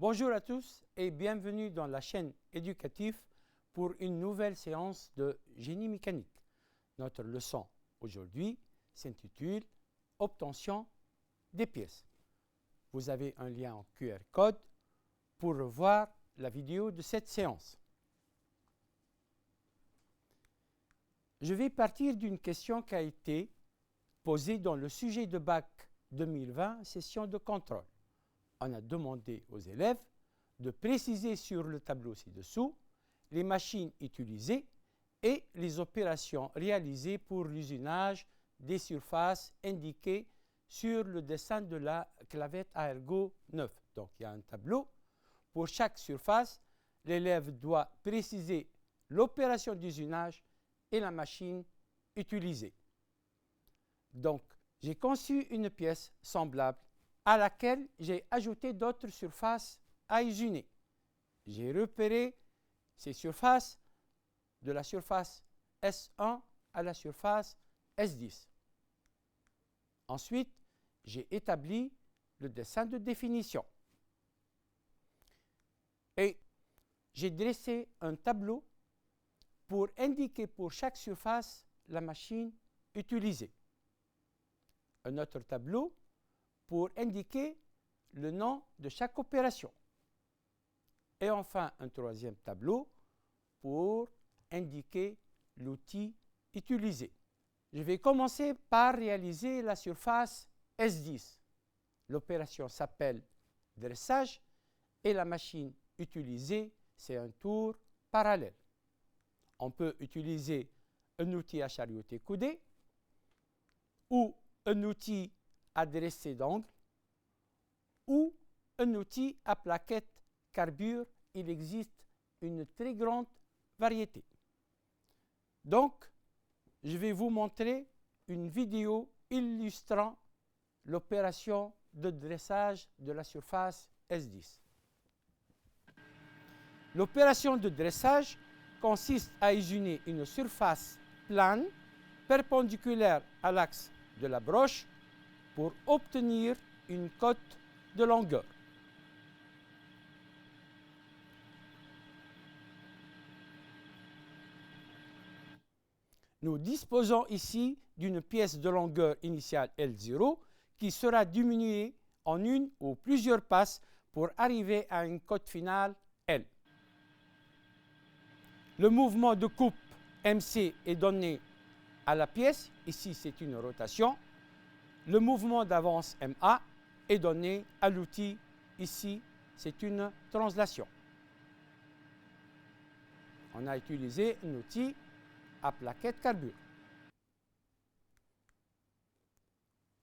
Bonjour à tous et bienvenue dans la chaîne éducative pour une nouvelle séance de génie mécanique. Notre leçon aujourd'hui s'intitule « Obtention des pièces ». Vous avez un lien en QR code pour revoir la vidéo de cette séance. Je vais partir d'une question qui a été posée dans le sujet de bac 2020, session de contrôle. On a demandé aux élèves de préciser sur le tableau ci-dessous les machines utilisées et les opérations réalisées pour l'usinage des surfaces indiquées sur le dessin de la clavette à ergot 9. Donc, il y a un tableau. Pour chaque surface, l'élève doit préciser l'opération d'usinage et la machine utilisée. Donc, j'ai conçu une pièce semblable à laquelle j'ai ajouté d'autres surfaces à usiner. J'ai repéré ces surfaces de la surface S1 à la surface S10. Ensuite, j'ai établi le dessin de définition. Et j'ai dressé un tableau pour indiquer pour chaque surface la machine utilisée. Un autre tableau pour indiquer le nom de chaque opération. Et enfin, un troisième tableau pour indiquer l'outil utilisé. Je vais commencer par réaliser la surface S10. L'opération s'appelle dressage et la machine utilisée, c'est un tour parallèle. On peut utiliser un outil à charioter coudé ou un outil à dresser d'angle ou un outil à plaquette carbure. Il existe une très grande variété. Donc, je vais vous montrer une vidéo illustrant l'opération de dressage de la surface S10. L'opération de dressage consiste à usiner une surface plane perpendiculaire à l'axe de la broche pour obtenir une cote de longueur. Nous disposons ici d'une pièce de longueur initiale L0 qui sera diminuée en une ou plusieurs passes pour arriver à une cote finale L. Le mouvement de coupe MC est donné à la pièce, ici c'est une rotation. Le mouvement d'avance MA est donné à l'outil, ici c'est une translation. On a utilisé un outil à plaquette carbure.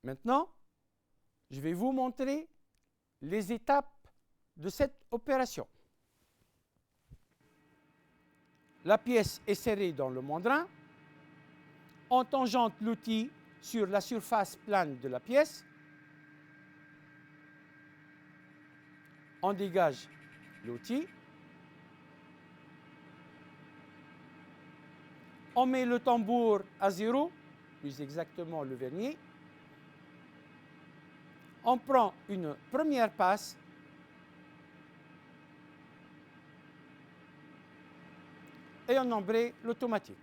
Maintenant, je vais vous montrer les étapes de cette opération. La pièce est serrée dans le mandrin. On tangente l'outil sur la surface plane de la pièce. On dégage l'outil. On met le tambour à 0, plus exactement le vernier. On prend une première passe. Et on embraye l'automatique.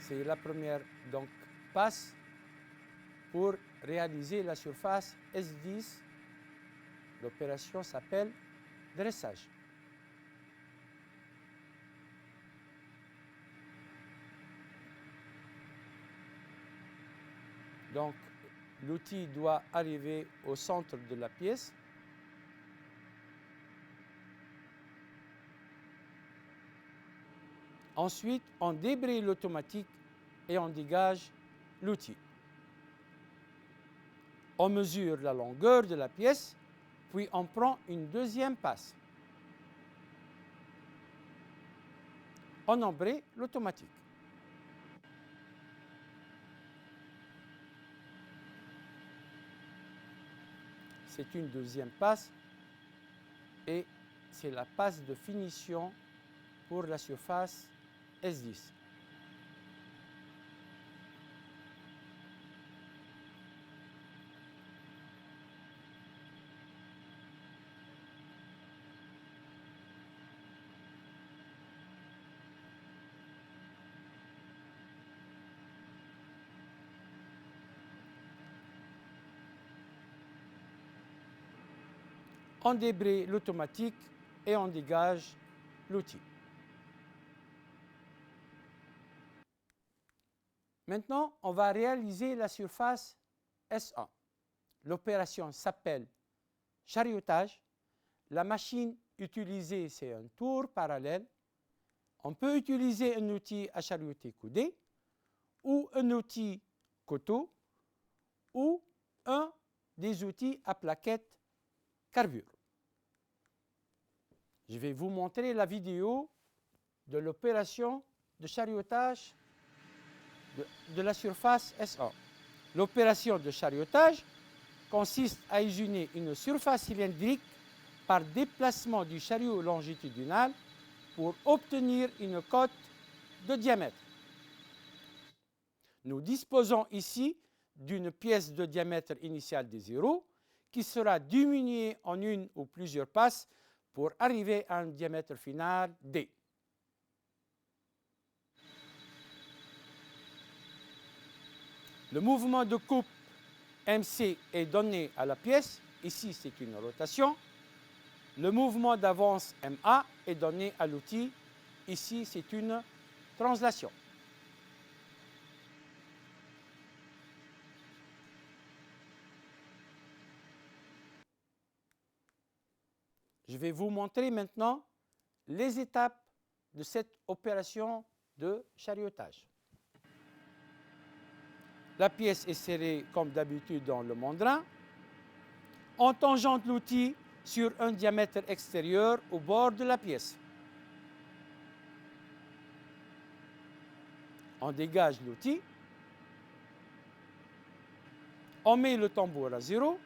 C'est la première donc, passe pour réaliser la surface S10. L'opération s'appelle dressage. Donc, l'outil doit arriver au centre de la pièce. Ensuite, on débraye l'automatique et on dégage l'outil. On mesure la longueur de la pièce, puis on prend une deuxième passe. On embraye l'automatique. C'est une deuxième passe et c'est la passe de finition pour la surface S10. On débraye l'automatique et on dégage l'outil. Maintenant, on va réaliser la surface S1. L'opération s'appelle chariotage. La machine utilisée, c'est un tour parallèle. On peut utiliser un outil à charioter coudé ou un outil coteau ou un des outils à plaquettes carbure. Je vais vous montrer la vidéo de l'opération de chariotage de la surface S1. L'opération de chariotage consiste à usiner une surface cylindrique par déplacement du chariot longitudinal pour obtenir une cote de diamètre. Nous disposons ici d'une pièce de diamètre initial de 0 qui sera diminuée en une ou plusieurs passes pour arriver à un diamètre final D. Le mouvement de coupe MC est donné à la pièce. Ici, c'est une rotation. Le mouvement d'avance MA est donné à l'outil. Ici, c'est une translation. Je vais vous montrer maintenant les étapes de cette opération de chariotage. La pièce est serrée comme d'habitude dans le mandrin. On tangente l'outil sur un diamètre extérieur au bord de la pièce. On dégage l'outil. On met le tambour à 0.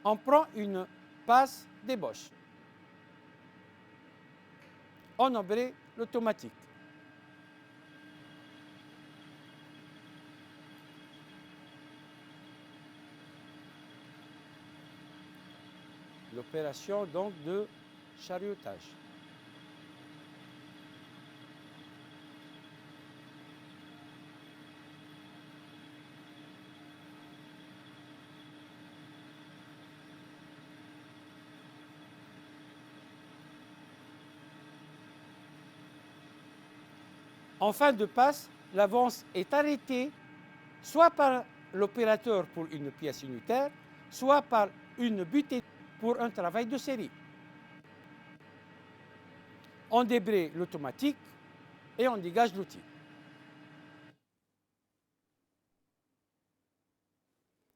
On prend une passe d'ébauche. On embraye l'automatique. L'opération donc de chariotage. En fin de passe, l'avance est arrêtée soit par l'opérateur pour une pièce unitaire, soit par une butée pour un travail de série. On débraye l'automatique et on dégage l'outil.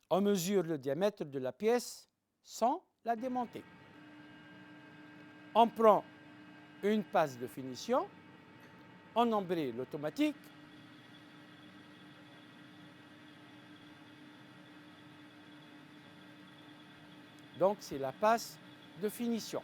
On mesure le diamètre de la pièce sans la démonter. On prend une passe de finition, on embraye l'automatique, donc c'est la passe de finition.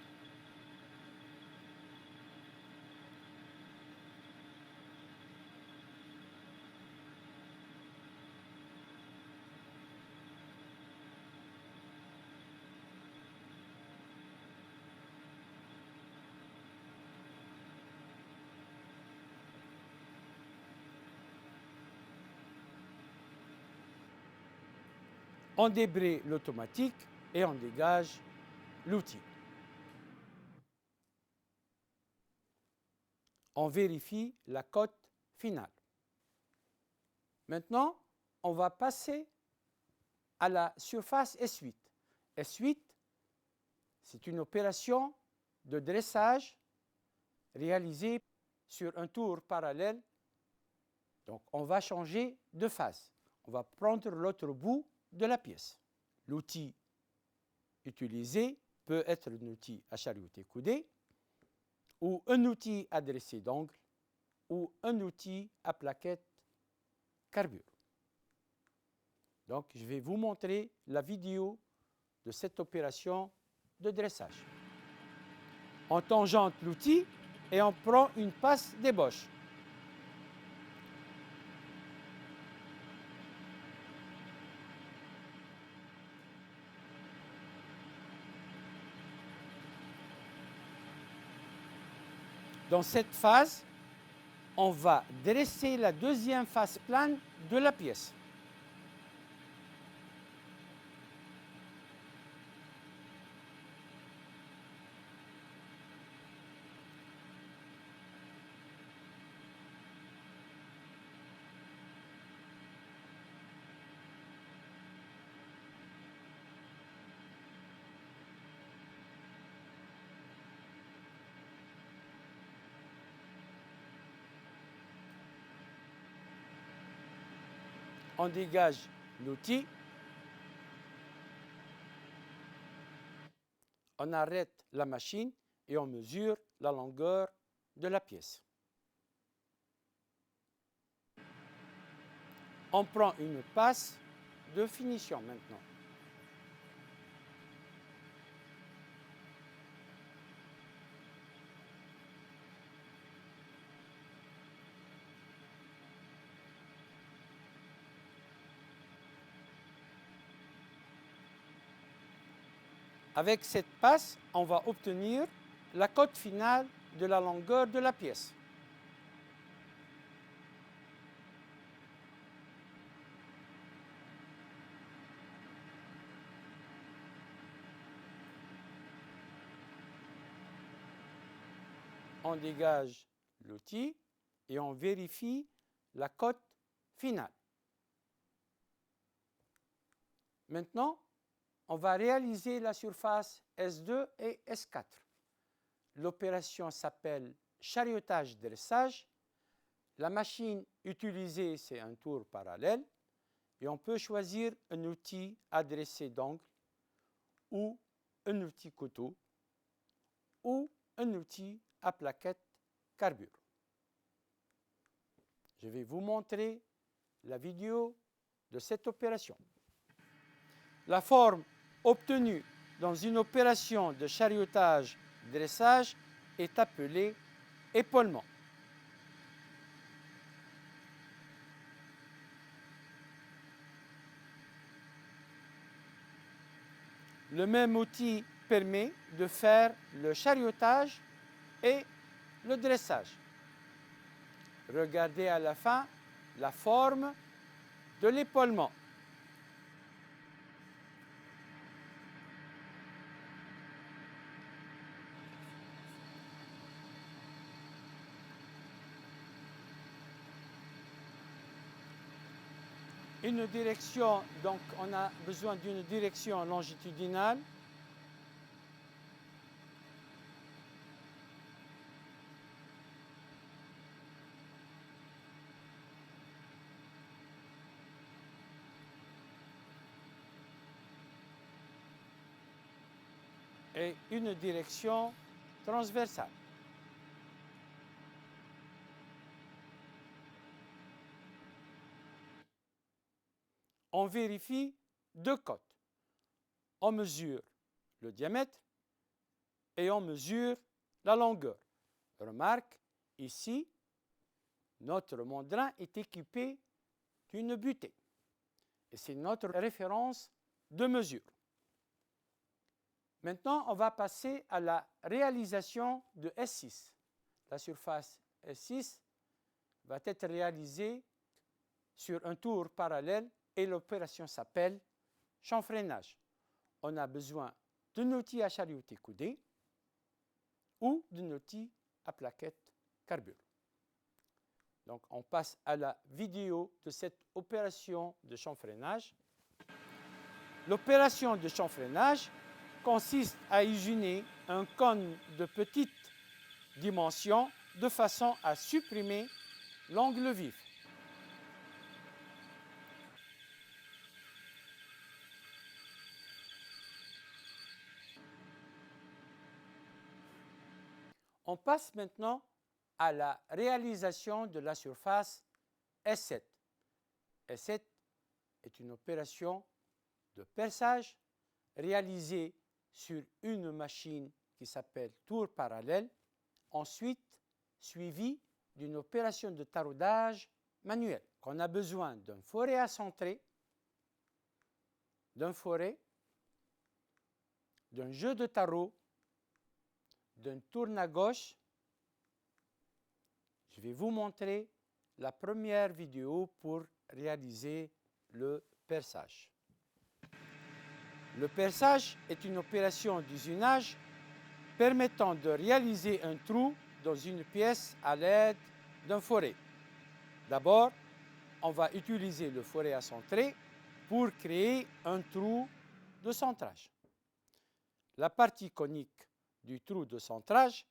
On débraye l'automatique et on dégage l'outil. On vérifie la cote finale. Maintenant, on va passer à la surface S8. S8, c'est une opération de dressage réalisée sur un tour parallèle. Donc, on va changer de phase. On va prendre l'autre bout de la pièce. L'outil utilisé peut être un outil à charioter coudé ou un outil à dresser d'angle ou un outil à plaquette carbure. Donc, je vais vous montrer la vidéo de cette opération de dressage. On tangente l'outil et on prend une passe d'ébauche. Dans cette phase, on va dresser la deuxième face plane de la pièce. On dégage l'outil. On arrête la machine et on mesure la longueur de la pièce. On prend une passe de finition maintenant. Avec cette passe, on va obtenir la cote finale de la longueur de la pièce. On dégage l'outil et on vérifie la cote finale. Maintenant, on va réaliser la surface S2 et S4. L'opération s'appelle chariotage-dressage. La machine utilisée, c'est un tour parallèle. Et on peut choisir un outil à dresser d'angle ou un outil couteau ou un outil à plaquette carbure. Je vais vous montrer la vidéo de cette opération. La forme obtenue dans une opération de chariotage-dressage est appelée épaulement. Le même outil permet de faire le chariotage et le dressage. Regardez à la fin la forme de l'épaulement. Une direction, donc on a besoin d'une direction longitudinale. Et une direction transversale. On vérifie deux cotes. On mesure le diamètre et on mesure la longueur. Remarque, ici, notre mandrin est équipé d'une butée. Et c'est notre référence de mesure. Maintenant, on va passer à la réalisation de S6. La surface S6 va être réalisée sur un tour parallèle et l'opération s'appelle chanfreinage. On a besoin d'un outil à charioter coudé ou d'un outil à plaquette carbure. Donc, on passe à la vidéo de cette opération de chanfreinage. L'opération de chanfreinage consiste à usiner un cône de petite dimension de façon à supprimer l'angle vif. On passe maintenant à la réalisation de la surface S7. S7 est une opération de perçage réalisée sur une machine qui s'appelle tour parallèle, ensuite suivie d'une opération de taraudage manuel. On a besoin d'un foret à centrer, d'un foret, d'un jeu de tarot, d'un tourne à gauche. Je vais vous montrer la première vidéo pour réaliser le perçage. Le perçage est une opération d'usinage permettant de réaliser un trou dans une pièce à l'aide d'un foret. D'abord, on va utiliser le foret à centrer pour créer un trou de centrage. La partie conique du trou de centrage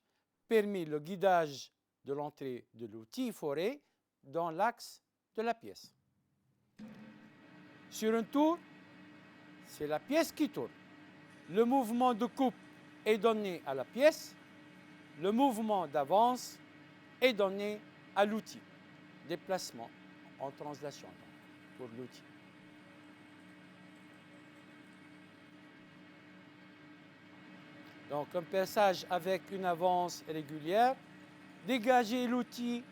permet le guidage de l'entrée de l'outil foret dans l'axe de la pièce. Sur un tour, c'est la pièce qui tourne. Le mouvement de coupe est donné à la pièce, le mouvement d'avance est donné à l'outil. Déplacement en translation pour l'outil. Donc un perçage avec une avance régulière. Dégager l'outil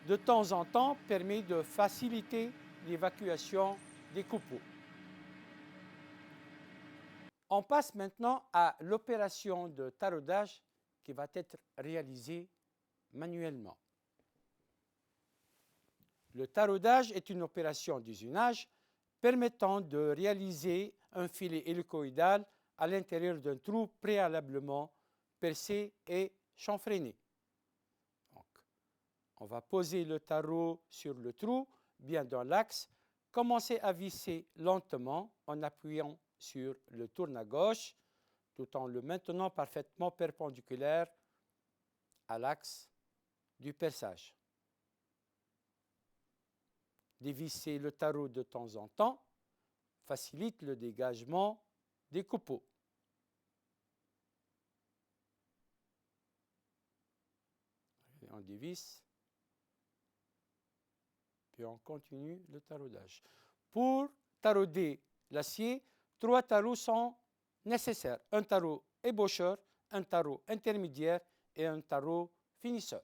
de temps en temps permet de faciliter l'évacuation des copeaux. On passe maintenant à l'opération de taraudage qui va être réalisée manuellement. Le taraudage est une opération d'usinage permettant de réaliser un filet hélicoïdal à l'intérieur d'un trou préalablement percé et chanfreiné. Donc, on va poser le tarot sur le trou, bien dans l'axe, commencer à visser lentement en appuyant sur le tourne à gauche, tout en le maintenant parfaitement perpendiculaire à l'axe du perçage. Dévisser le tarot de temps en temps facilite le dégagement des copeaux. On dévisse, puis on continue le taraudage. Pour tarauder l'acier, 3 tarots sont nécessaires. Un tarot ébaucheur, un tarot intermédiaire et un tarot finisseur.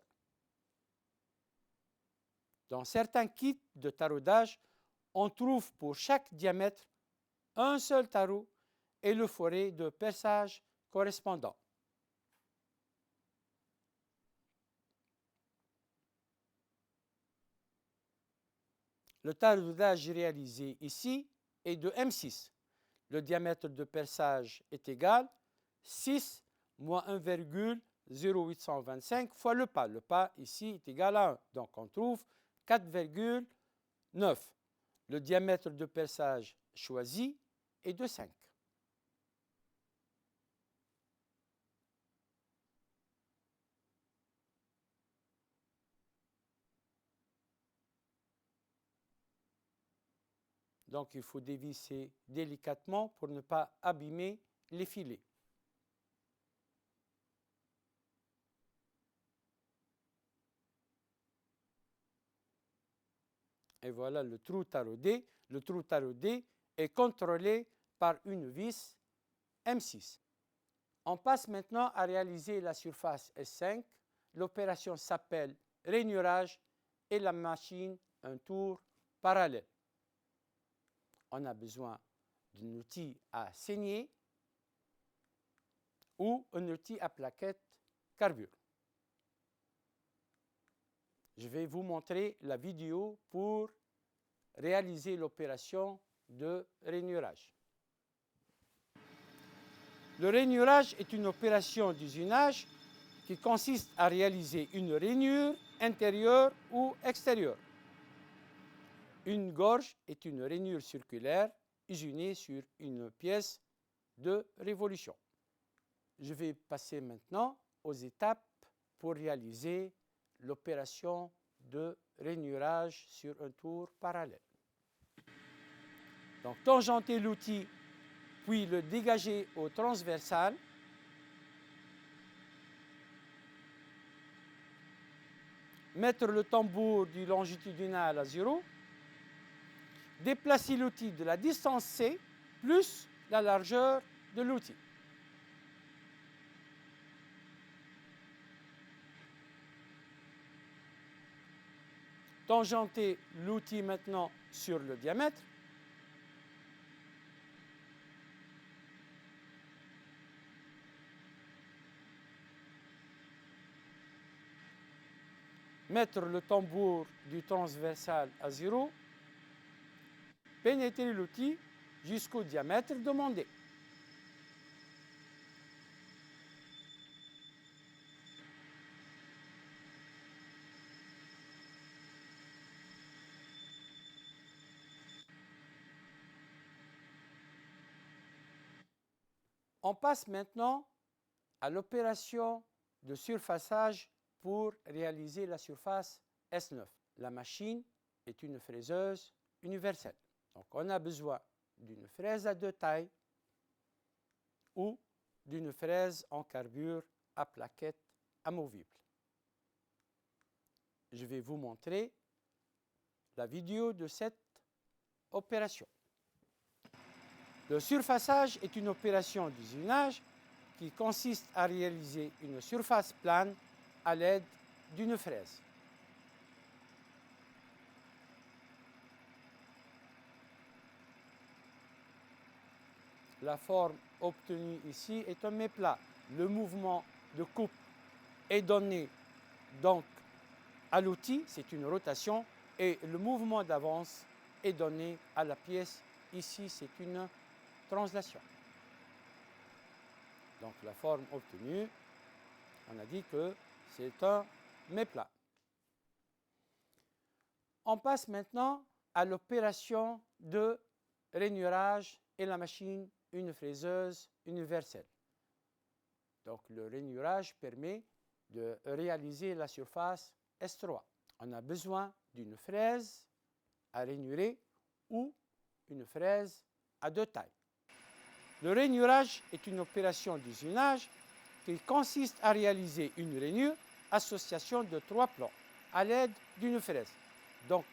Dans certains kits de taraudage, on trouve pour chaque diamètre un seul tarot et le foret de perçage correspondant. Le taraudage réalisé ici est de M6. Le diamètre de perçage est égal 6 moins 1,0825 fois le pas. Le pas ici est égal à 1. Donc on trouve 4,9. Le diamètre de perçage choisi est de 5. Donc il faut dévisser délicatement pour ne pas abîmer les filets. Et voilà le trou taraudé. Le trou taraudé est contrôlé par une vis M6. On passe maintenant à réaliser la surface S5. L'opération s'appelle rainurage et la machine un tour parallèle. On a besoin d'un outil à saigner ou un outil à plaquette carbure. Je vais vous montrer la vidéo pour réaliser l'opération de rainurage. Le rainurage est une opération d'usinage qui consiste à réaliser une rainure intérieure ou extérieure. Une gorge est une rainure circulaire usinée sur une pièce de révolution. Je vais passer maintenant aux étapes pour réaliser l'opération de rainurage sur un tour parallèle. Donc, tangenter l'outil, puis le dégager au transversal. Mettre le tambour du longitudinal à 0. Déplacer l'outil de la distance C plus la largeur de l'outil. Tangenter l'outil maintenant sur le diamètre. Mettre le tambour du transversal à 0. Pénétrer l'outil jusqu'au diamètre demandé. On passe maintenant à l'opération de surfaçage pour réaliser la surface S9. La machine est une fraiseuse universelle. Donc on a besoin d'une fraise à deux tailles ou d'une fraise en carbure à plaquettes amovibles. Je vais vous montrer la vidéo de cette opération. Le surfaçage est une opération d'usinage qui consiste à réaliser une surface plane à l'aide d'une fraise. La forme obtenue ici est un méplat. Le mouvement de coupe est donné donc à l'outil, c'est une rotation, et le mouvement d'avance est donné à la pièce. Ici, c'est une translation. Donc la forme obtenue, on a dit que c'est un méplat. On passe maintenant à l'opération de rainurage et la machine une fraiseuse universelle. Donc le rainurage permet de réaliser la surface S3. On a besoin d'une fraise à rainurer ou une fraise à deux tailles. Le rainurage est une opération d'usinage qui consiste à réaliser une rainure, association de trois plans, à l'aide d'une fraise. Donc,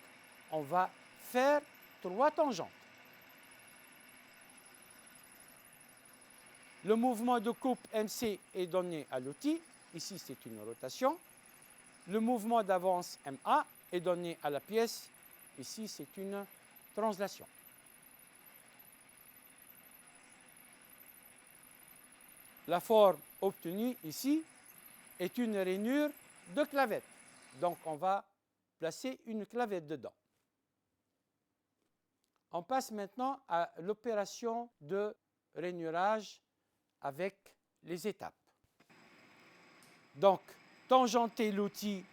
on va faire trois tangentes. Le mouvement de coupe MC est donné à l'outil. Ici, c'est une rotation. Le mouvement d'avance MA est donné à la pièce. Ici, c'est une translation. La forme obtenue ici est une rainure de clavette. Donc, on va placer une clavette dedans. On passe maintenant à l'opération de rainurage avec les étapes. Donc, tangenter l'outil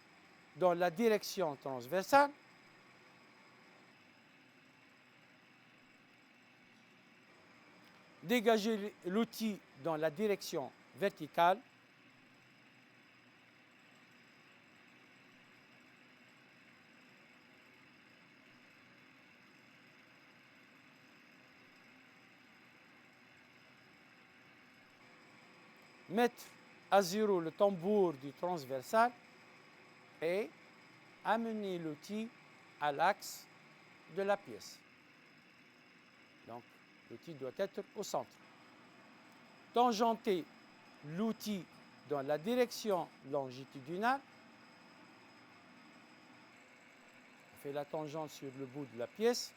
dans la direction transversale. Dégager l'outil dans la direction verticale. Mettre à zéro le tambour du transversal et amener l'outil à l'axe de la pièce. Donc, l'outil doit être au centre. Tangenter l'outil dans la direction longitudinale. On fait la tangente sur le bout de la pièce.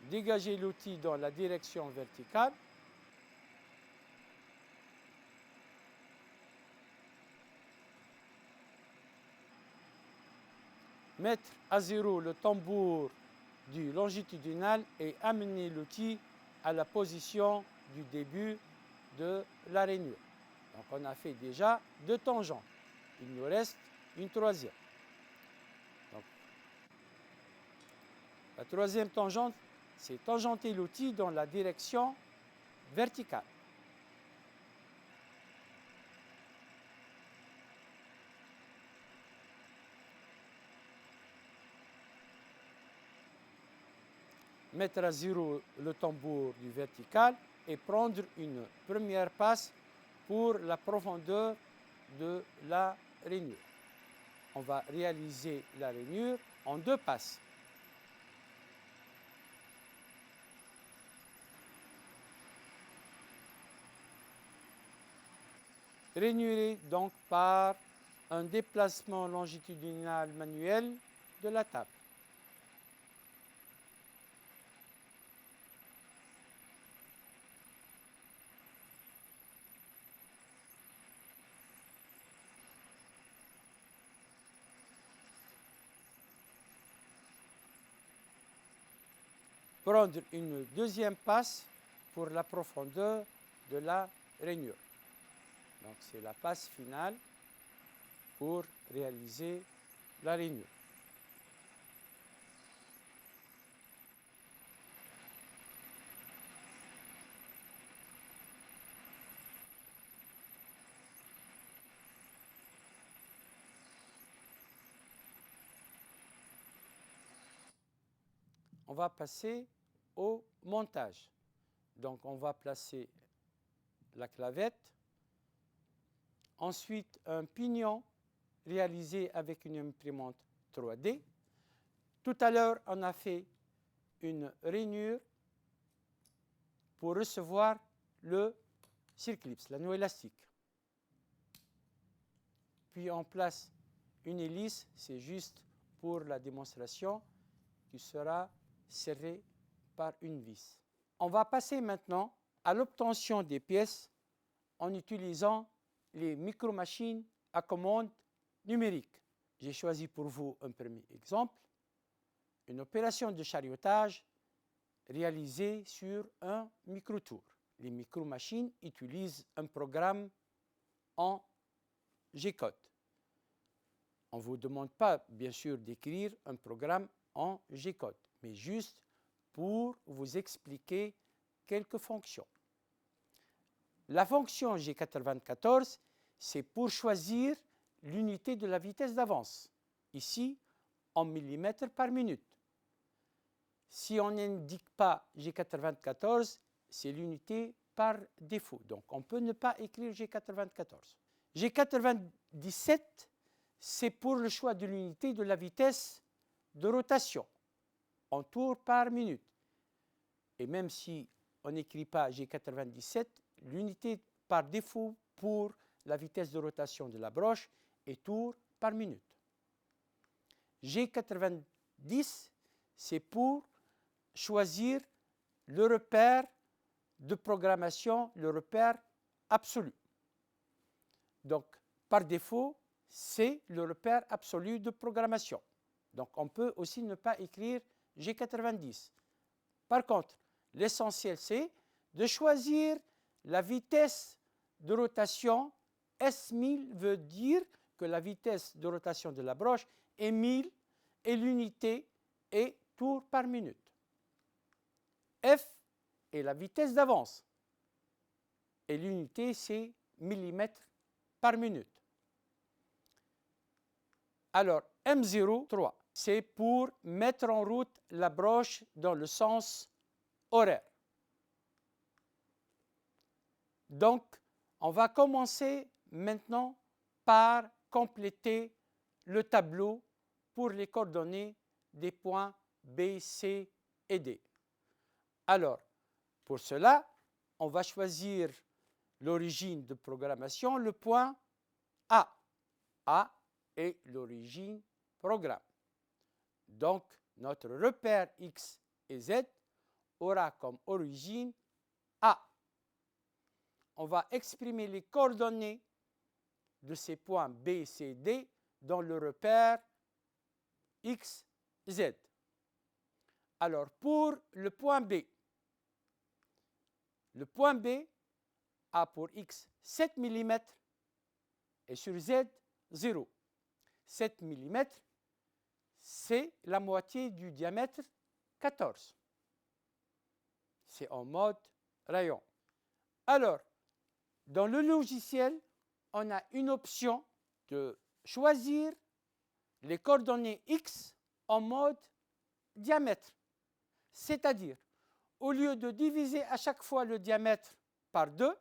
Dégager l'outil dans la direction verticale. Mettre à zéro le tambour du longitudinal et amener l'outil à la position du début de la rainure. Donc on a fait déjà deux tangentes. Il nous reste une troisième. Donc, la troisième tangente, c'est tangenter l'outil dans la direction verticale. Mettre à zéro le tambour du vertical et prendre une première passe pour la profondeur de la rainure. On va réaliser la rainure en deux passes. Rainurer donc par un déplacement longitudinal manuel de la table. Prendre une deuxième passe pour la profondeur de la rainure. Donc c'est la passe finale pour réaliser la rainure. on va passer au montage. Donc, on va placer la clavette. Ensuite, un pignon réalisé avec une imprimante 3D. Tout à l'heure, on a fait une rainure pour recevoir le circlips, l'anneau élastique. Puis on place une hélice, c'est juste pour la démonstration, qui sera serrée par une vis. On va passer maintenant à l'obtention des pièces en utilisant les micro-machines à commande numérique. J'ai choisi pour vous un premier exemple, une opération de chariotage réalisée sur un micro-tour. Les micro-machines utilisent un programme en G-code. On ne vous demande pas, bien sûr, d'écrire un programme en G-code, mais juste pour vous expliquer quelques fonctions. La fonction G94, c'est pour choisir l'unité de la vitesse d'avance, ici en millimètres par minute. Si on n'indique pas G94, c'est l'unité par défaut. Donc, on peut ne pas écrire G94. G97, c'est pour le choix de l'unité de la vitesse de rotation en tours par minute. Et même si on n'écrit pas G97, l'unité par défaut pour la vitesse de rotation de la broche est tours par minute. G90, c'est pour choisir le repère de programmation, le repère absolu. Donc, par défaut, c'est le repère absolu de programmation. Donc, on peut aussi ne pas écrire G90. Par contre, l'essentiel, c'est de choisir la vitesse de rotation. S1000 veut dire que la vitesse de rotation de la broche est 1000 et l'unité est tours par minute. F est la vitesse d'avance et l'unité, c'est millimètres par minute. Alors, M03, c'est pour mettre en route la broche dans le sens horaire. Donc, on va commencer maintenant par compléter le tableau pour les coordonnées des points B, C et D. Alors, pour cela, on va choisir l'origine de programmation, le point A. A est l'origine programme. Donc, notre repère X et Z aura comme origine A. On va exprimer les coordonnées de ces points B, C, D dans le repère X, Z. Alors, pour le point B a pour X 7 mm et sur Z 0. 7 mm, c'est la moitié du diamètre 14. C'est en mode rayon. Alors, dans le logiciel, on a une option de choisir les coordonnées X en mode diamètre. C'est-à-dire, au lieu de diviser à chaque fois le diamètre par 2,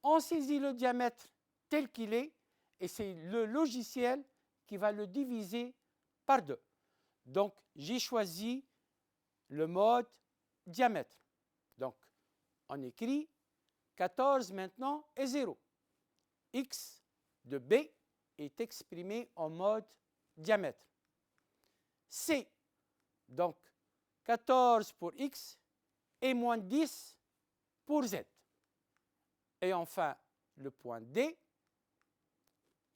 on saisit le diamètre tel qu'il est et c'est le logiciel qui va le diviser par 2. Donc, j'ai choisi le mode diamètre. Donc, on écrit 14 maintenant et 0. X de B est exprimé en mode diamètre. C, donc 14 pour X et moins 10 pour Z. Et enfin, le point D,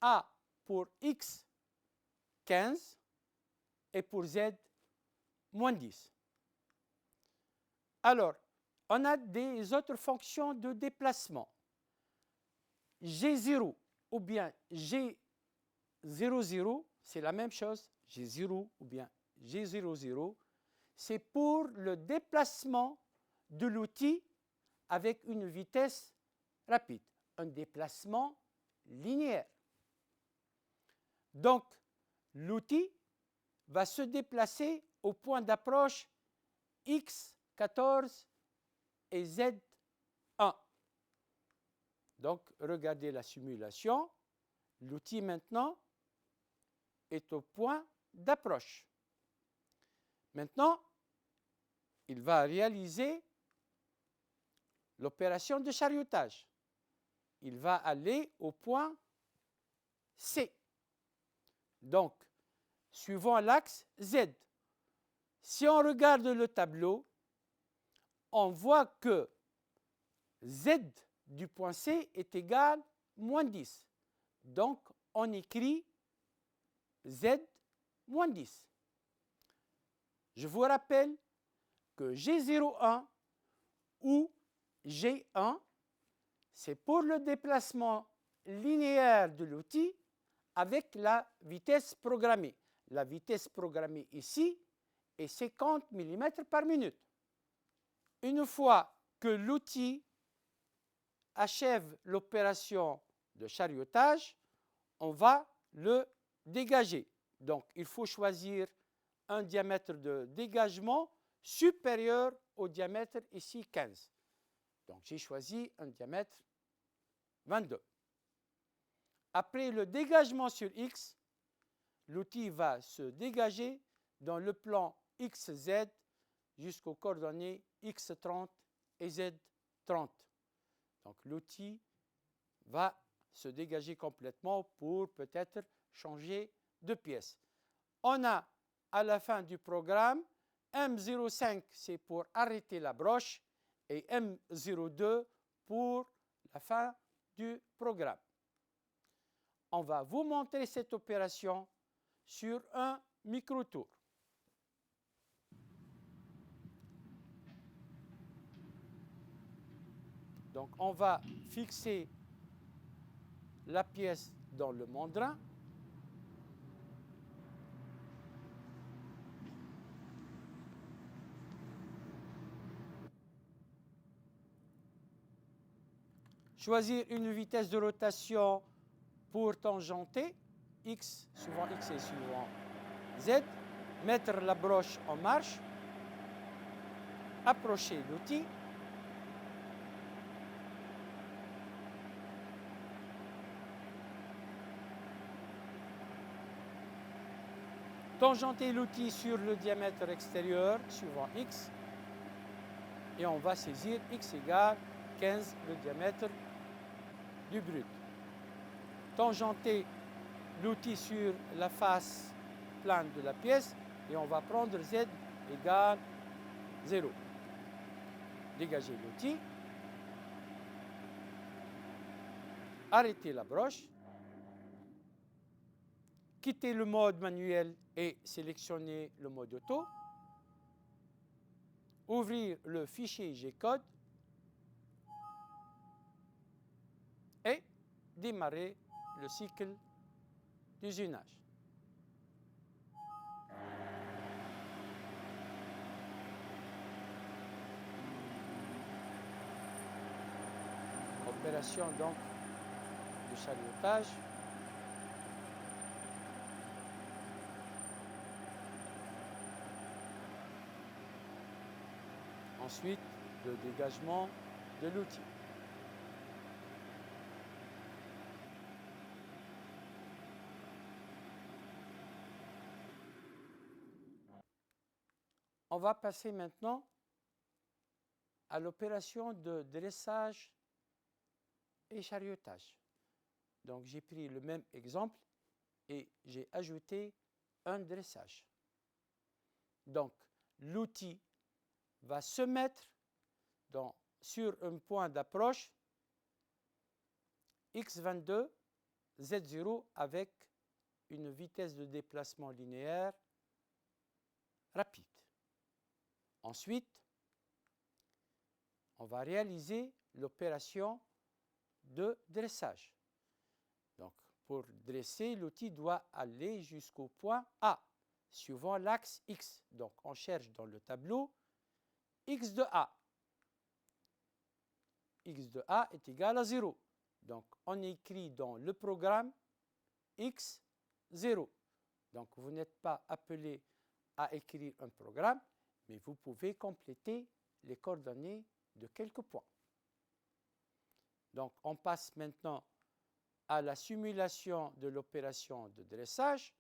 A pour X, 15 et pour Z, moins 10. Alors, on a des autres fonctions de déplacement. G0 ou bien G00, c'est la même chose. G0 ou bien G00, c'est pour le déplacement de l'outil avec une vitesse rapide, un déplacement linéaire. Donc, l'outil va se déplacer au point d'approche X14 et Z1. Donc, regardez la simulation. L'outil maintenant est au point d'approche. Maintenant, il va réaliser l'opération de chariottage. Il va aller au point C. Donc, suivant l'axe Z. Si on regarde le tableau, on voit que Z du point C est égal à moins 10. Donc, on écrit Z moins 10. Je vous rappelle que G01 ou G1, c'est pour le déplacement linéaire de l'outil avec la vitesse programmée. La vitesse programmée ici est 50 mm par minute. Une fois que l'outil achève l'opération de chariotage, on va le dégager. Donc, il faut choisir un diamètre de dégagement supérieur au diamètre ici 15. Donc, j'ai choisi un diamètre 22. Après le dégagement sur X, l'outil va se dégager dans le plan XZ jusqu'aux coordonnées X30 et Z30. Donc, l'outil va se dégager complètement pour peut-être changer de pièce. On a à la fin du programme M05, c'est pour arrêter la broche, et M02 pour la fin du programme. On va vous montrer cette opération sur un micro-tour. Donc, on va fixer la pièce dans le mandrin. Choisir une vitesse de rotation pour tangenter, X suivant X et suivant Z. Mettre la broche en marche. Approcher l'outil. Tangenter l'outil sur le diamètre extérieur suivant X. Et on va saisir X égale 15, le diamètre du brut. Tangenter l'outil sur la face plane de la pièce et on va prendre Z égale 0. Dégager l'outil. Arrêter la broche. Quitter le mode manuel et sélectionner le mode auto. Ouvrir le fichier G-code et démarrer le cycle d'usinage. Opération donc de chariotage. Ensuite, le dégagement de l'outil. On va passer maintenant à l'opération de dressage et chariotage. Donc, j'ai pris le même exemple et j'ai ajouté un dressage. Donc, l'outil va se mettre sur un point d'approche X22, Z0 avec une vitesse de déplacement linéaire rapide. Ensuite, on va réaliser l'opération de dressage. Donc, pour dresser, l'outil doit aller jusqu'au point A, suivant l'axe X. Donc, on cherche dans le tableau X de A. X de A est égal à 0. Donc, on écrit dans le programme X0. Donc, vous n'êtes pas appelé à écrire un programme, mais vous pouvez compléter les coordonnées de quelques points. Donc, on passe maintenant à la simulation de l'opération de dressage.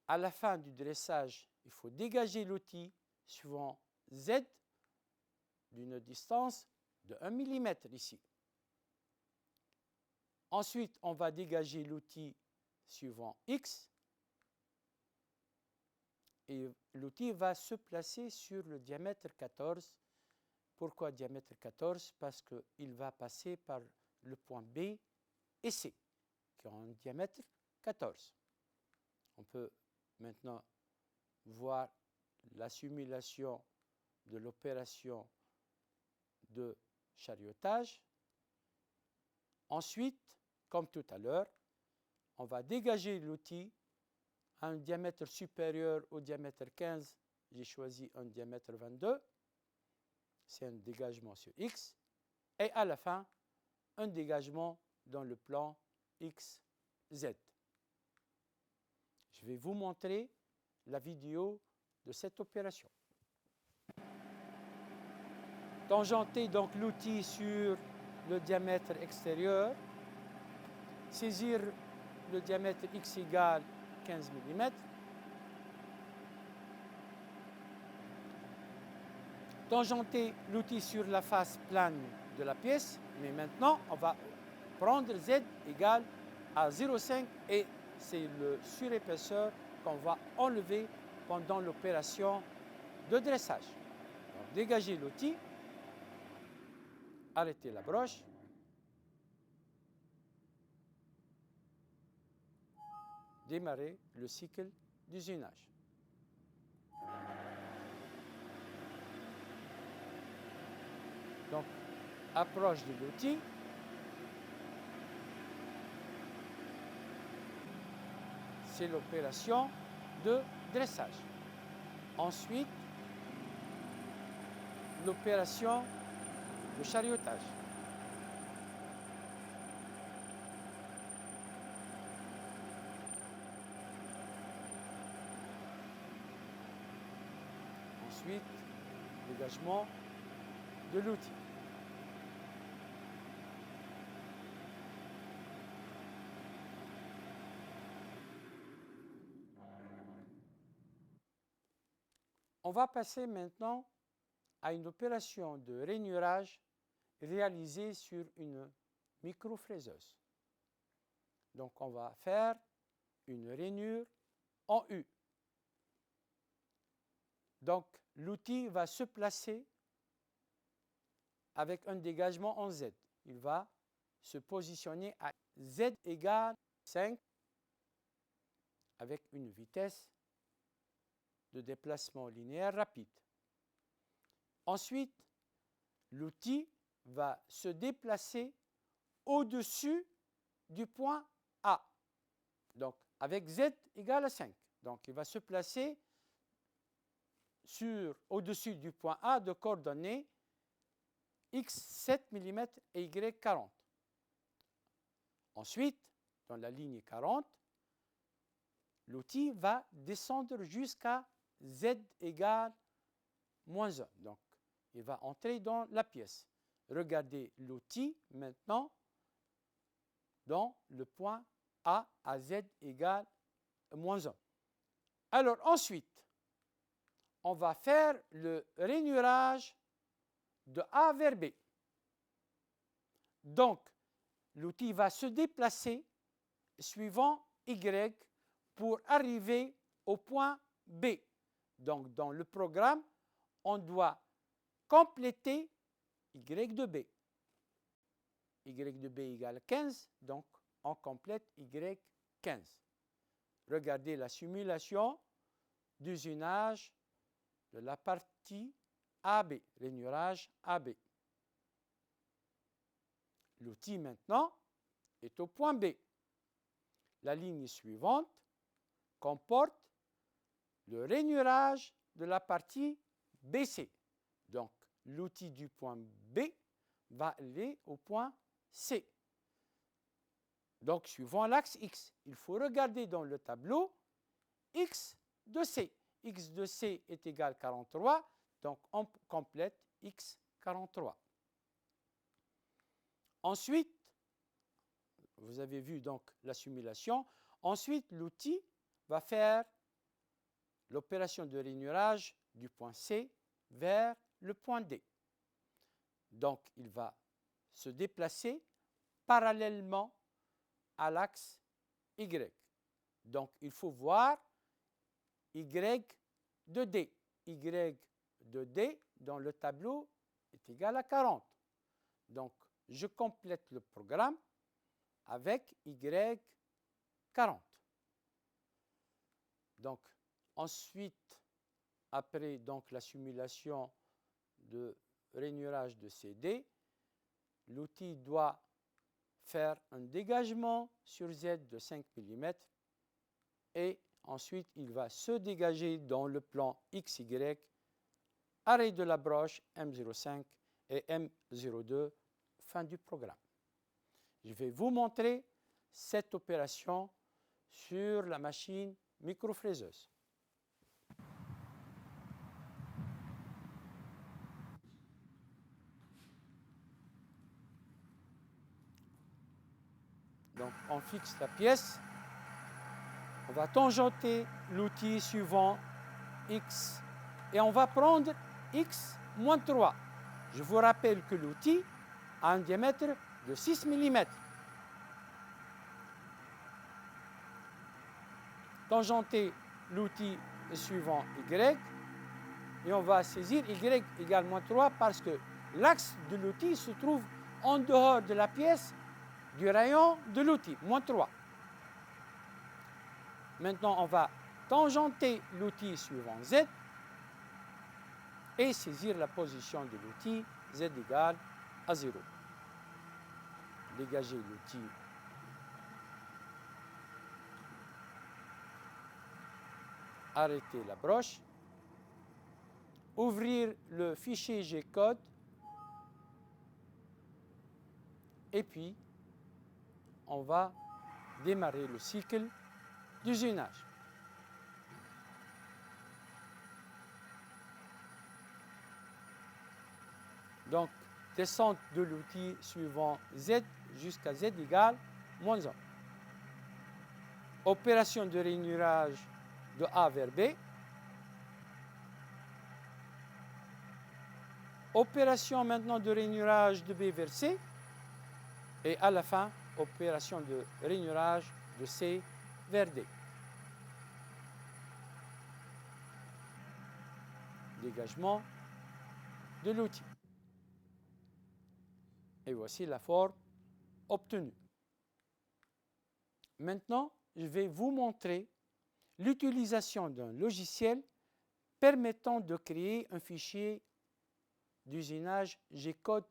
À la fin du dressage, il faut dégager l'outil suivant Z d'une distance de 1 mm ici. Ensuite, on va dégager l'outil suivant X et l'outil va se placer sur le diamètre 14. Pourquoi diamètre 14? Parce qu'il va passer par le point B et C, qui ont un diamètre 14. On peut maintenant voir la simulation de l'opération de chariotage. Ensuite, comme tout à l'heure, on va dégager l'outil à un diamètre supérieur au diamètre 15. J'ai choisi un diamètre 22. C'est un dégagement sur X. Et à la fin, un dégagement dans le plan XZ. Je vais vous montrer la vidéo de cette opération. Tangenter donc l'outil sur le diamètre extérieur. Saisir le diamètre X égale 15 mm. Tangenter l'outil sur la face plane de la pièce, mais maintenant on va prendre Z égale à 0,5 et c'est le surépaisseur qu'on va enlever pendant l'opération de dressage. Donc, dégagez l'outil, arrêtez la broche, démarrez le cycle d'usinage. Donc, approche de l'outil. C'est l'opération de dressage. Ensuite, l'opération de chariotage. Ensuite, dégagement de l'outil. On va passer maintenant à une opération de rainurage réalisée sur une microfraiseuse. Donc, on va faire une rainure en U. Donc, l'outil va se placer avec un dégagement en Z. Il va se positionner à Z égale 5 avec une vitesse de déplacement linéaire rapide. Ensuite, l'outil va se déplacer au-dessus du point A. Donc, avec Z égale à 5. Donc, il va se placer au-dessus du point A de coordonnées X 7 mm et Y 40. Ensuite, dans la ligne 40, l'outil va descendre jusqu'à Z égale moins 1. Donc, il va entrer dans la pièce. Regardez l'outil maintenant dans le point A à Z égale moins 1. Alors ensuite, on va faire le rainurage de A vers B. Donc, l'outil va se déplacer suivant Y pour arriver au point B. Donc, dans le programme, on doit compléter Y de B. Y de B égale 15, donc on complète Y 15. Regardez la simulation d'usinage de la partie AB, rainurage AB. L'outil maintenant est au point B. La ligne suivante comporte le rainurage de la partie BC. Donc, l'outil du point B va aller au point C. Donc, suivant l'axe X, il faut regarder dans le tableau X de C. x de c est égal à 43, donc on complète x 43. Ensuite, vous avez vu donc la simulation. Ensuite, l'outil va faire l'opération de rainurage du point C vers le point D. Donc, il va se déplacer parallèlement à l'axe Y. Donc, il faut voir Y de D. Y de D dans le tableau est égal à 40. Donc, je complète le programme avec Y 40. Donc, ensuite, après donc, la simulation de rainurage de CD, l'outil doit faire un dégagement sur Z de 5 mm et ensuite il va se dégager dans le plan XY, arrêt de la broche M05 et M02, fin du programme. Je vais vous montrer cette opération sur la machine microfraiseuse. Donc, on fixe la pièce. On va tangenter l'outil suivant X et on va prendre X moins 3. Je vous rappelle que l'outil a un diamètre de 6 mm. Tangenter l'outil suivant Y et on va saisir Y égale moins 3 parce que l'axe de l'outil se trouve en dehors de la pièce du rayon de l'outil, moins 3. Maintenant, on va tangenter l'outil suivant Z et saisir la position de l'outil Z égale à 0. Dégager l'outil. Arrêter la broche. Ouvrir le fichier G-code. Et puis, on va démarrer le cycle d'usinage. Donc, descente de l'outil suivant Z jusqu'à Z égale moins 1. Opération de rainurage de A vers B. Opération maintenant de rainurage de B vers C. Et à la fin, opération de rainurage de C vers D. Dégagement de l'outil. Et voici la forme obtenue. Maintenant, je vais vous montrer l'utilisation d'un logiciel permettant de créer un fichier d'usinage G-code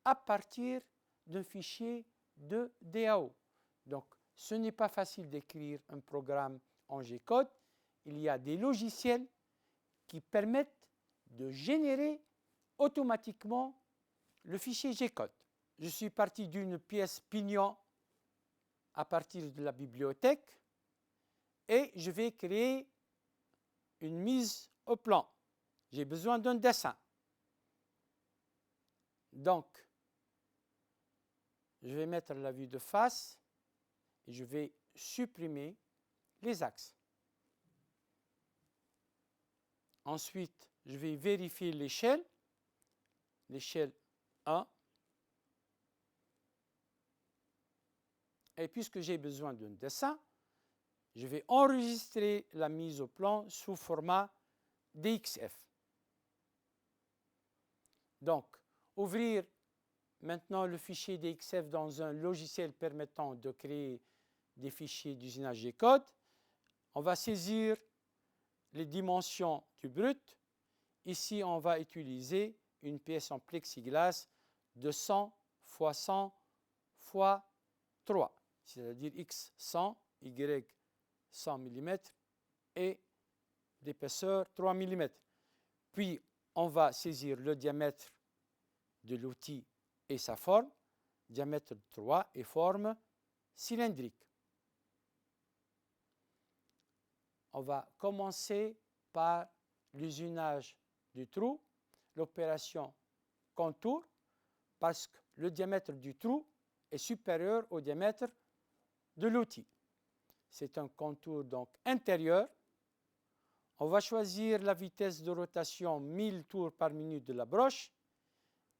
à partir d'un fichier de DAO. Donc, ce n'est pas facile d'écrire un programme en G-code. Il y a des logiciels qui permettent de générer automatiquement le fichier G-code. Je suis parti d'une pièce Pignon à partir de la bibliothèque et je vais créer une mise au plan. J'ai besoin d'un dessin. Donc, je vais mettre la vue de face et je vais supprimer les axes. Ensuite, je vais vérifier l'échelle 1. Et puisque j'ai besoin d'un dessin, je vais enregistrer la mise au plan sous format DXF. Donc, ouvrir maintenant le fichier DXF dans un logiciel permettant de créer des fichiers d'usinage G-code. On va saisir les dimensions du brut. Ici, on va utiliser une pièce en plexiglas de 100 x 100 x 3, c'est-à-dire X 100, Y 100 mm et d'épaisseur 3 mm. Puis, on va saisir le diamètre de l'outil et sa forme, diamètre 3 et forme cylindrique. On va commencer par l'usinage du trou, l'opération contour, parce que le diamètre du trou est supérieur au diamètre de l'outil. C'est un contour donc intérieur. On va choisir la vitesse de rotation 1000 tours par minute de la broche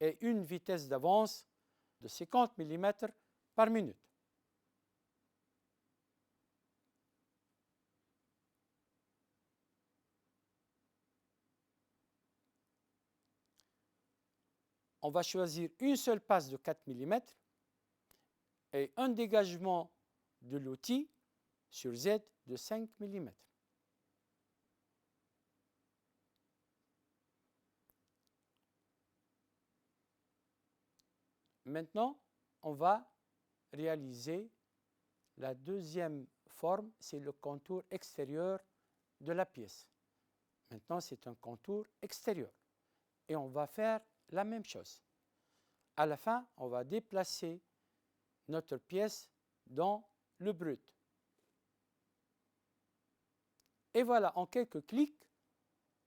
et une vitesse d'avance de 50 mm par minute. On va choisir une seule passe de 4 mm et un dégagement de l'outil sur Z de 5 mm. Maintenant, on va réaliser la deuxième forme, c'est le contour extérieur de la pièce. Maintenant, c'est un contour extérieur. Et on va faire la même chose. À la fin, on va déplacer notre pièce dans le brut. Et voilà, en quelques clics,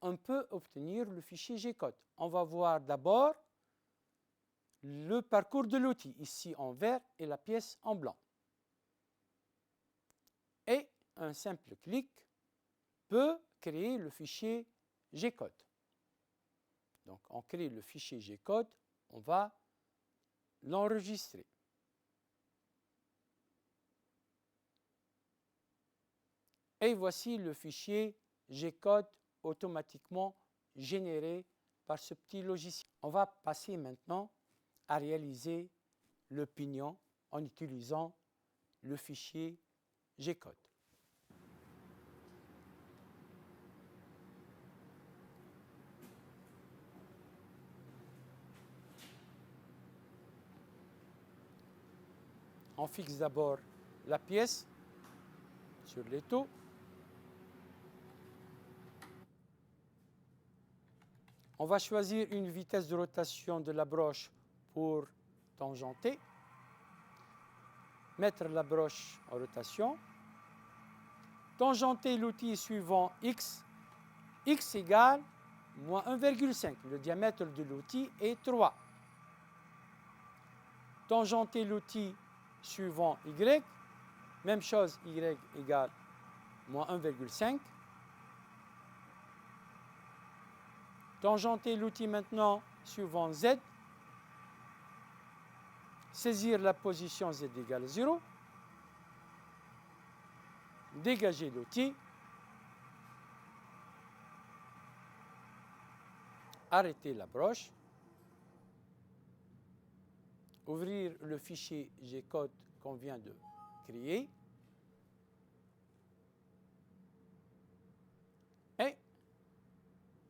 on peut obtenir le fichier G-code. On va voir d'abord le parcours de l'outil, ici en vert et la pièce en blanc. Et un simple clic peut créer le fichier G-code. Donc, on crée le fichier G-code, on va l'enregistrer. Et voici le fichier G-code automatiquement généré par ce petit logiciel. On va passer maintenant à réaliser le pignon en utilisant le fichier G-code. On fixe d'abord la pièce sur l'étau. On va choisir une vitesse de rotation de la broche pour tangenter. Mettre la broche en rotation. Tangenter l'outil suivant X. X égale moins 1,5. Le diamètre de l'outil est 3. Tangenter l'outil suivant Y. Même chose, Y égale moins 1,5. Tangenter l'outil maintenant suivant Z. Saisir la position Z égale 0. Dégager l'outil. Arrêter la broche. Ouvrir le fichier G-code qu'on vient de créer. Et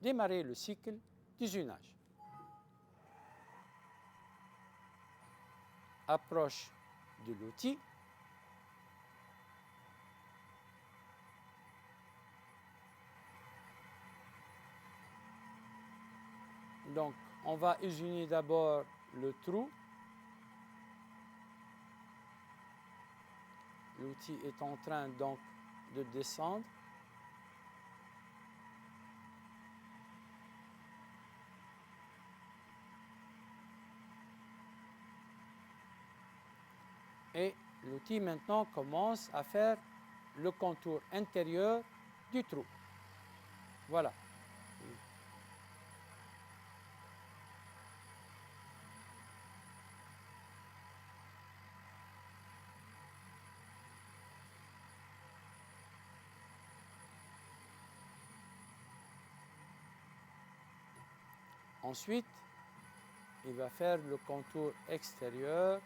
démarrer le cycle d'usinage. Approche de l'outil. Donc, on va usiner d'abord le trou. L'outil est en train donc de descendre. Et l'outil maintenant commence à faire le contour intérieur du trou. Voilà. Ensuite, il va faire le contour extérieur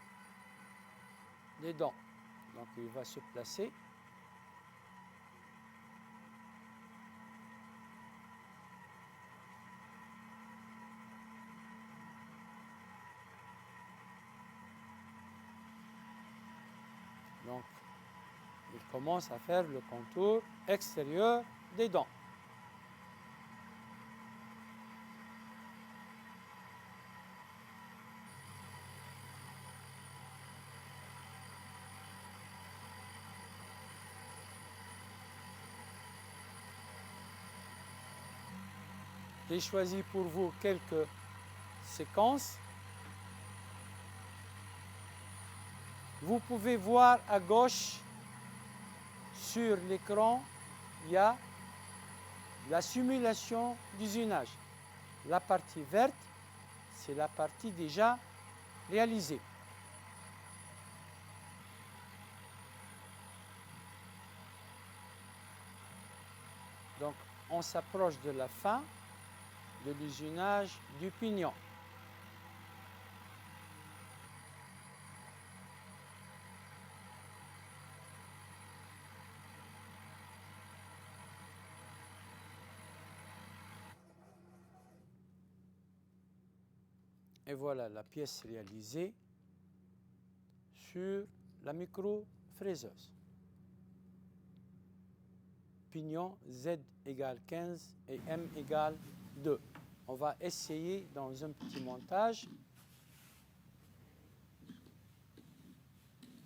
des dents. Donc, il va se placer. Donc, il commence à faire le contour extérieur des dents. J'ai choisi pour vous quelques séquences. Vous pouvez voir à gauche sur l'écran, il y a la simulation d'usinage. La partie verte, c'est la partie déjà réalisée. Donc, on s'approche de la fin de l'usinage du pignon. Et voilà la pièce réalisée sur la micro-fraiseuse. Pignon Z égale 15 et M égale 2. On va essayer dans un petit montage.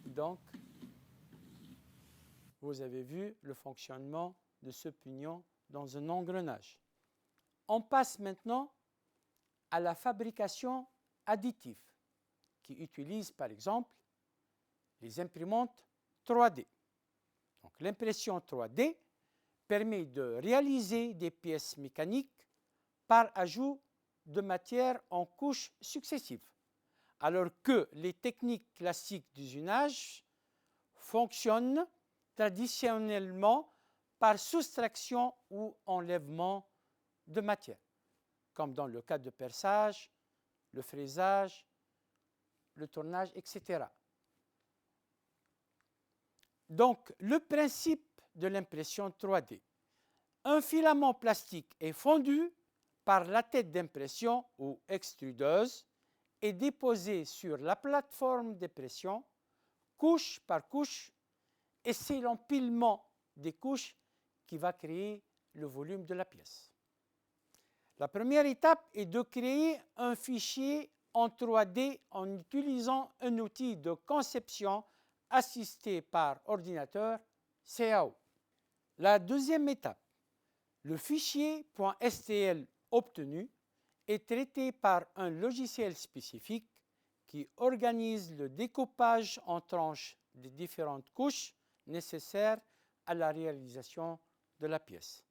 Donc, vous avez vu le fonctionnement de ce pignon dans un engrenage. On passe maintenant à la fabrication additive, qui utilise par exemple les imprimantes 3D. Donc, l'impression 3D permet de réaliser des pièces mécaniques par ajout de matière en couches successives, alors que les techniques classiques d'usinage fonctionnent traditionnellement par soustraction ou enlèvement de matière, comme dans le cas de perçage, le fraisage, le tournage, etc. Donc, le principe de l'impression 3D. Un filament plastique est fondu par la tête d'impression ou extrudeuse et déposé sur la plateforme de pression, couche par couche, et c'est l'empilement des couches qui va créer le volume de la pièce. La première étape est de créer un fichier en 3D en utilisant un outil de conception assisté par ordinateur CAO. La deuxième étape, le fichier .stl obtenu est traité par un logiciel spécifique qui organise le découpage en tranches des différentes couches nécessaires à la réalisation de la pièce.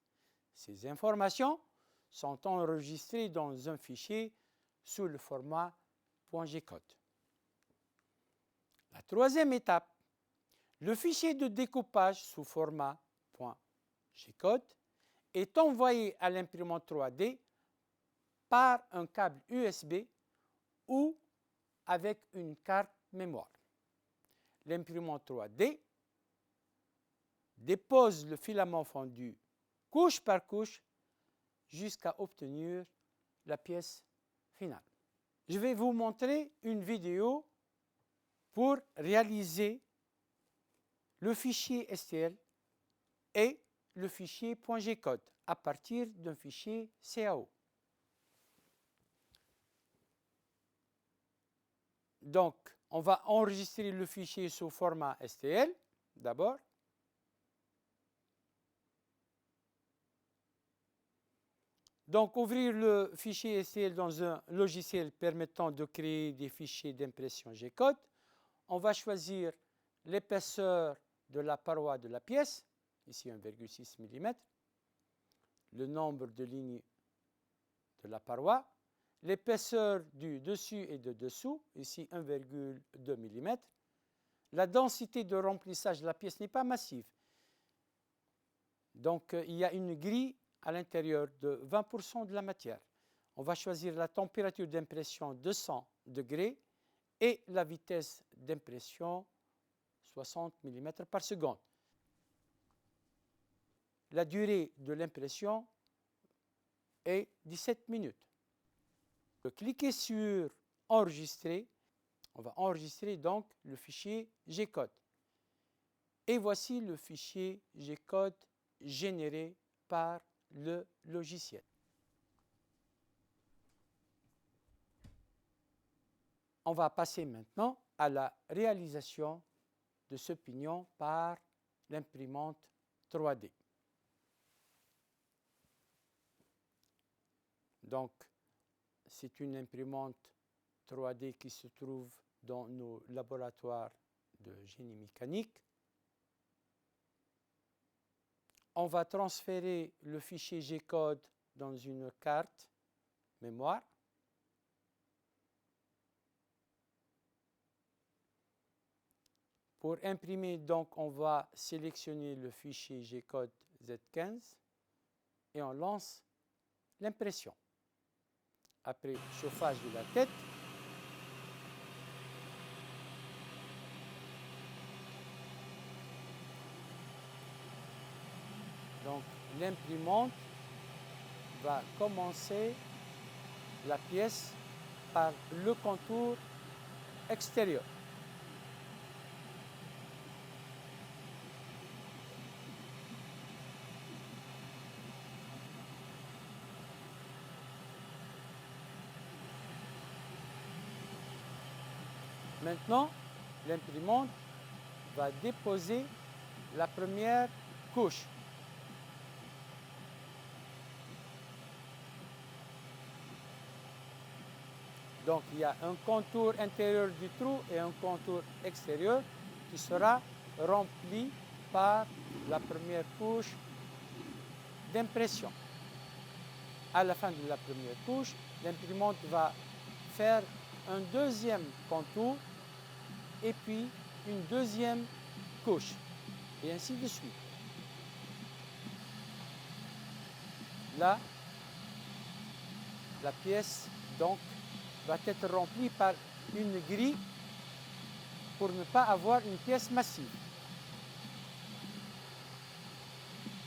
Ces informations sont enregistrées dans un fichier sous le format .gcode. La troisième étape, le fichier de découpage sous format .gcode est envoyé à l'imprimante 3D par un câble USB ou avec une carte mémoire. L'imprimante 3D dépose le filament fondu couche par couche jusqu'à obtenir la pièce finale. Je vais vous montrer une vidéo pour réaliser le fichier STL et le fichier .gcode à partir d'un fichier CAO. Donc, on va enregistrer le fichier sous format STL d'abord. Donc, ouvrir le fichier STL dans un logiciel permettant de créer des fichiers d'impression G-code. On va choisir l'épaisseur de la paroi de la pièce, ici 1,6 mm, le nombre de lignes de la paroi, l'épaisseur du dessus et de dessous, ici 1,2 mm. La densité de remplissage de la pièce n'est pas massive. Donc, il y a une grille à l'intérieur de 20% de la matière. On va choisir la température d'impression 200 degrés et la vitesse d'impression 60 mm par seconde. La durée de l'impression est 17 minutes. Cliquez sur Enregistrer. On va enregistrer donc le fichier G-code. Et voici le fichier G-code généré par le logiciel. On va passer maintenant à la réalisation de ce pignon par l'imprimante 3D. Donc, c'est une imprimante 3D qui se trouve dans nos laboratoires de génie mécanique. On va transférer le fichier G-code dans une carte mémoire. Pour imprimer, donc, on va sélectionner le fichier G-code Z15 et on lance l'impression. Après chauffage de la tête, donc l'imprimante va commencer la pièce par le contour extérieur. Maintenant, l'imprimante va déposer la première couche. Donc, il y a un contour intérieur du trou et un contour extérieur qui sera rempli par la première couche d'impression. À la fin de la première couche, l'imprimante va faire un deuxième contour et puis une deuxième couche, et ainsi de suite. Là, la pièce donc va être remplie par une grille pour ne pas avoir une pièce massive.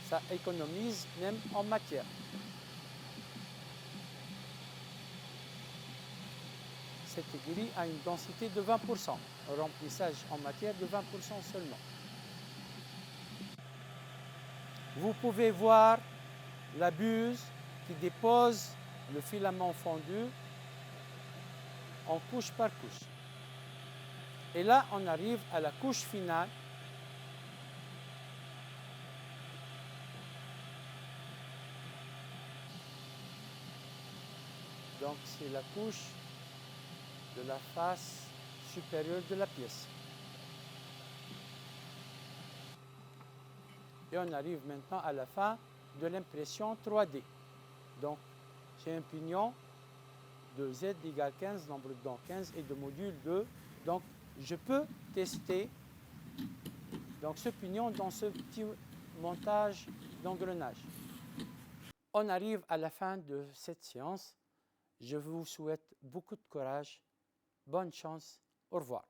Ça économise même en matière. Cette grille a une densité de 20%, un remplissage en matière de 20% seulement. Vous pouvez voir la buse qui dépose le filament fondu en couche par couche. Et là, on arrive à la couche finale. Donc, c'est la couche de la face supérieure de la pièce. Et on arrive maintenant à la fin de l'impression 3D. Donc, j'ai un pignon de Z égale 15, nombre de dents 15 et de module 2. Donc, je peux tester donc, ce pignon dans ce petit montage d'engrenage. On arrive à la fin de cette séance. Je vous souhaite beaucoup de courage. Bonne chance. Au revoir.